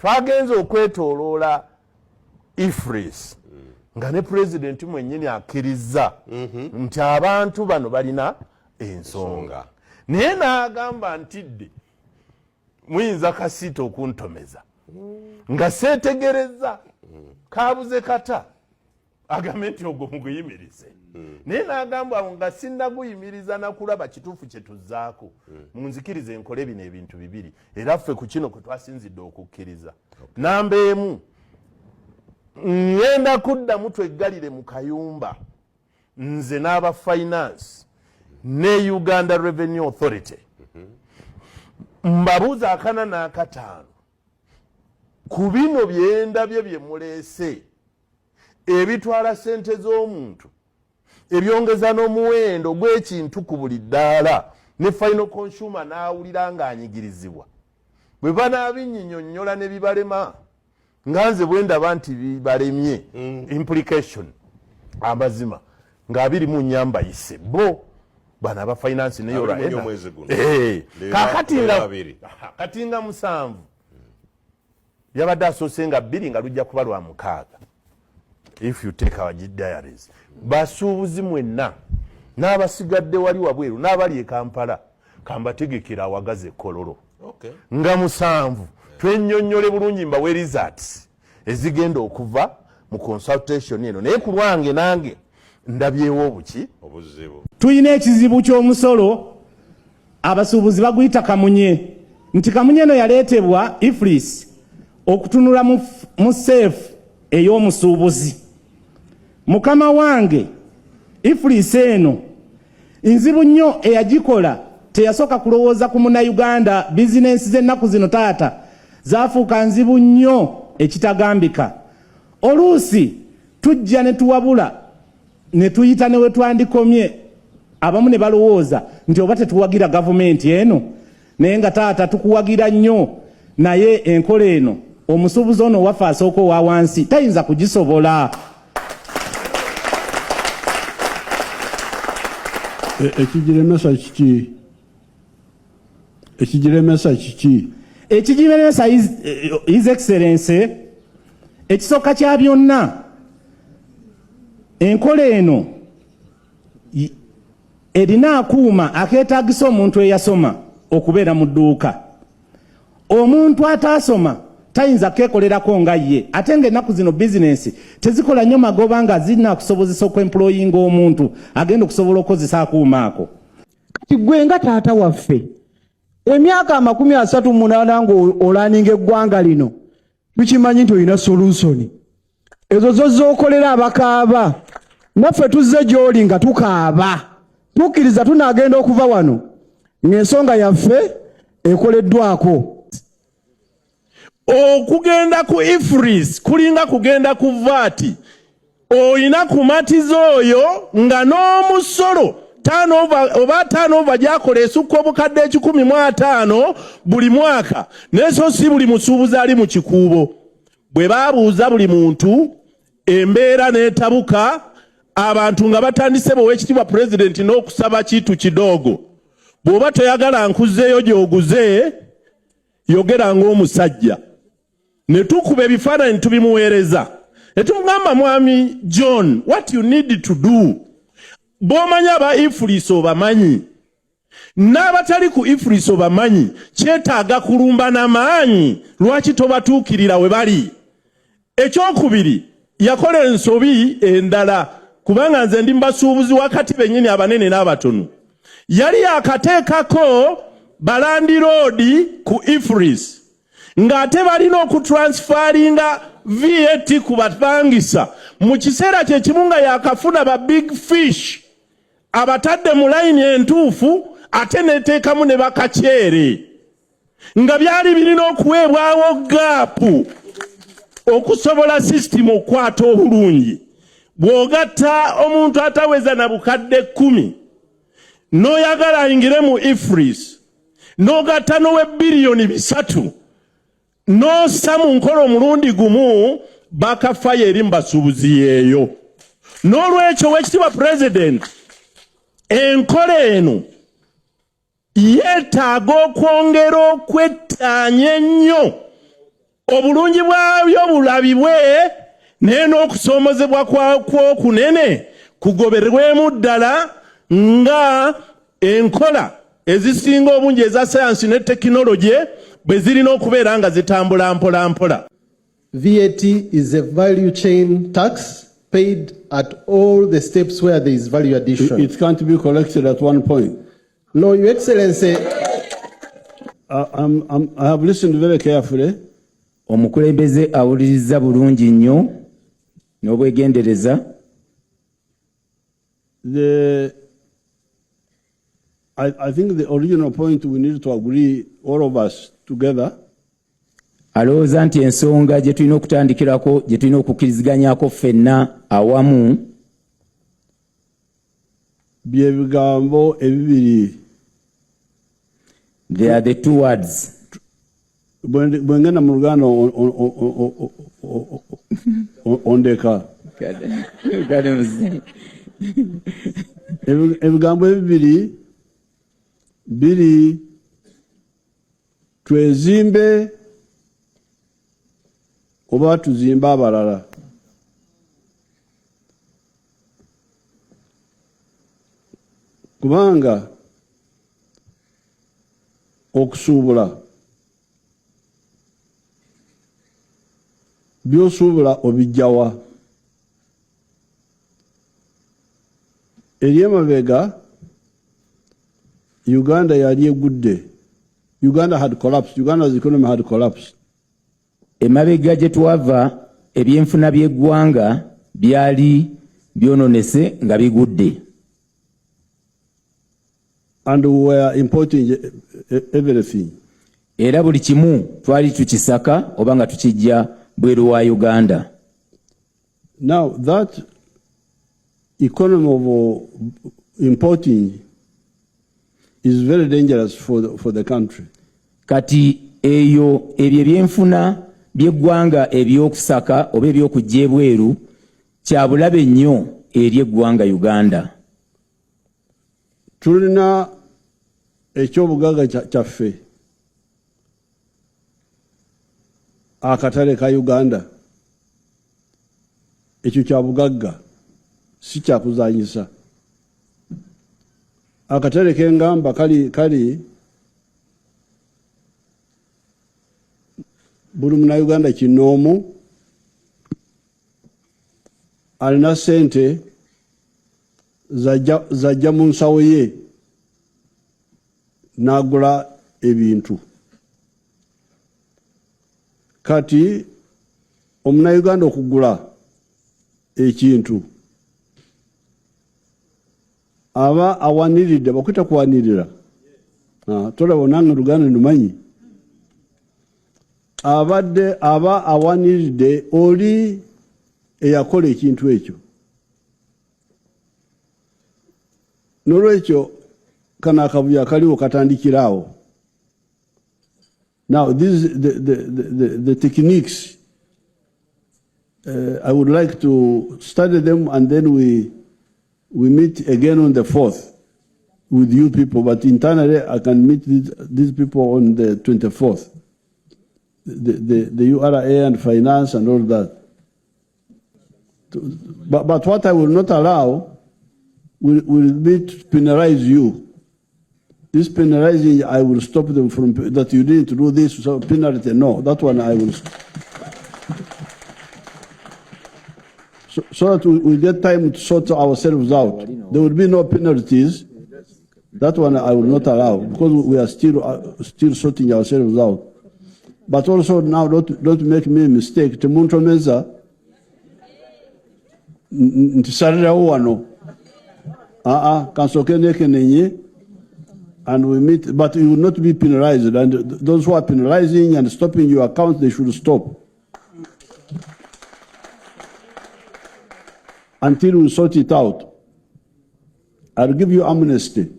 twagenze okwetoloola IFRIS nga ne president mwennyini akkiriza nti abantu bano balina ensonga naye n'agamba ntidde muyinza kasiita okuntomeza nga seetegereza kaabuze kata agambe nti ogwo muguyimirize naye n'agamba nga sinnaguyimiriza nakulaba kituufu kye tuzzaako munzikirize enkole bino ebintu bibiri era ffe ku kino kwe twasinzidde okukkiriza namba emu ngenda kuddamu tweggalire mu kayumba nze n'aba finance ne Uganda Revenue Authority mbabuuza akana n'akataano ku bino byendabye bye muleese ebitwala sente z'omuntu ebyongeza n'omuwendo gw'ekintu ku buli ddaala ne final consumer n'awulira ng'anyigirizibwa bwe banaabinnyonnyola ne bibalema nga nze bwe ndaba nti bibalemye implication amazima ng'abiri mu nnyamba yise bo bano aba finance neyo kati nga 7 yabadde asoose nga 2 nga lujja kuba lwa 6 if you take our diaries basuubuzi mwenna n'abasigadde wali wabweru n'abali e Kampala kambategekera awagaze Kololo nga 7 twennyonnyole bulungi mbawe results ezigenda okuva mu consultation eno naye ku lwange nange ndabyewo obuki obuzibu tuyina ekizibu ky'omusolo abasuubuzi baguyita kamunye nti kamunye eno yaleetebwa IFRIS okutunula mu seefu ey'omusuubuzi mukama wange IFRIS eno nzibu nnyo eyagikola teyasooka kulowooza ku munnayuganda bizinensi z'ennaku zino taata zaafuuka nzibu nnyo ekitagambika oluusi tujja ne tuwabula ne tuyita ne we twandikomye abamu ne balowooza nti oba tetuwagira gavumenti eno naye nga taata tukuwagira nnyo naye enkola eno omusuubuzi ono waffe asooka owa wansi tayinza kugisobola. Ekigiremesa kiki? Ekigiremesa kiki? Ekigiremesa His Excellency ekisooka kya byonna enkola eno erina akuuma akeetaagisa omuntu eyasoma okubeera mu dduuka. Omuntu ataasoma tayinza kekolerako nga ye ate ng'ennaku zino bizinensi tezikola nnyo magoba nga zinakusobozesa okwemployinga omuntu agenda okusobola okukozesa akuuma ako. Kati gwe nga taata waffe emyaka 38 ng'olaninga eggwanga lino tukimanyi nti olina solution ezo zozookolera abakaaba naffe tuzze gy'oli nga tukaaba tukkiriza tunaagenda okuva wano ng'ensonga yaffe ekoleddwako. Okugenda ku IFRIS kulinga kugenda ku VAT oyina kumatiza oyo nga n'omusolo turnover gyakola esukka obukadde 15 buli mwaka neso si buli musuubuzi ali mu kikuubo bwe baabuuza buli muntu embeera n'etabuka abantu nga batandise b'Oweekitiibwa President n'okusaba kitu kidogo bw'oba toyagala nkuzeeyo gy'oguze yogera ng'omusajja ne tukuba ebifaananyi tubimuweereza ne tumugamba mwami John what you need to do b'omanyi aba IFRIS obamanyi n'abatali ku IFRIS obamanyi kyetaaga kulumba n'amaanyi lwaki tobatuukirira we bali. Ekyokubiri yakola ensobi endala kubanga nze ndi mbasuubuzi wakati bennyini abanene n'abatono yali yakateekako balandi road ku IFRIS ng'ate balina okutransfaringa VAT ku bapangisa mu kiseera kye kimu nga yakafuna ba big fish abatadde mu layini entuufu ate neteekamu ne bakaceere nga byali birina okuweebwawo gaapu okusobola system okwata obulungi. Bw'ogatta omuntu ataweza na bukadde 10 n'oyagala ayingire mu IFRIS n'ogatta n'owe biliyoni 3 n'ossa mu nkola omulundi gumu bakafayo eri mbasuubuzi yeeyo. N'olwekyo Oweekitiibwa President enkola eno yeetaaga okwongera okwettaanya ennyo obulungi bwabyo bulabibwe naye n'okusoomozebwa kwakwo kunene kugoberwemu ddala nga enkola ezisinga obungi eza sayansi ne tekinologi bwe zirina okubeera nga zitambula mpola mpola. VAT is a value chain tax paid at all the steps where there is value addition. It can't be collected at one point. No, Your Excellency. I have listened very carefully. Omukulembeze awuliriza bulungi nnyo n'obwegendereza. I think the original point we need to agree, all of us together. Alowooza nti ensonga gye tulina okutandikirako gye tulina okukkiriziganyako ffenna awamu bye bigambo ebibiri. They are the two words. Bwengenda mu Luganda ondeka. Ebigambo ebibiri biri twezimbe oba tuzimba abalala. Kubanga okusuubula byosuubula obijjawa eri emabega Uganda yali egudde. Uganda had collapsed. Uganda's economy had collapsed. Emabega gye twava ebyenfuna by'eggwanga byali byononese nga bigudde. And we were importing everything. Era buli kimu twali tukisaka oba nga tukijja bweru wa Uganda. Now that economy of importing is very dangerous for the country. Kati ebyo ebyenfuna by'eggwanga ebyokusaka oba ebyokujja ebweru kya bulabe nnyo eri eggwanga Uganda. Tulina ekyobugagga kyaffe akatale ka Uganda. Ekyo kya bugagga si kyakuzanyisa. Akatale k'engamba kali buli Munnayuganda kinoomu alina ssente zajja mu nsawo ye n'agula ebintu. Kati Omunnayuganda okugula ekintu aba awaniridde, bakwita kuwanirira. Tolaba nange Luganda ndumanyi. Aba awaniridde oli eyakola ekintu ekyo. N'olwekyo kano akavuyo akaliwo katandikiraawo. Now this is the techniques. I would like to study them, and then we meet again on the 4th with you people, but internally I can meet these people on the 24th. The URA and finance and all that. But what I will not allow will be to penalize you. This penalizing, I will stop them from that you didn't do this, so penalty. No, that one I will. So that we get time to sort ourselves out. There will be no penalties. That one I will not allow, because we are still sorting ourselves out. But also now, don't make me a mistake. Temuntu meza ntisarirawo wano. Kansoke nekenenye, and we meet. But you will not be penalized. And those who are penalizing and stopping your account, they should stop. Until we sort it out. I'll give you amnesty.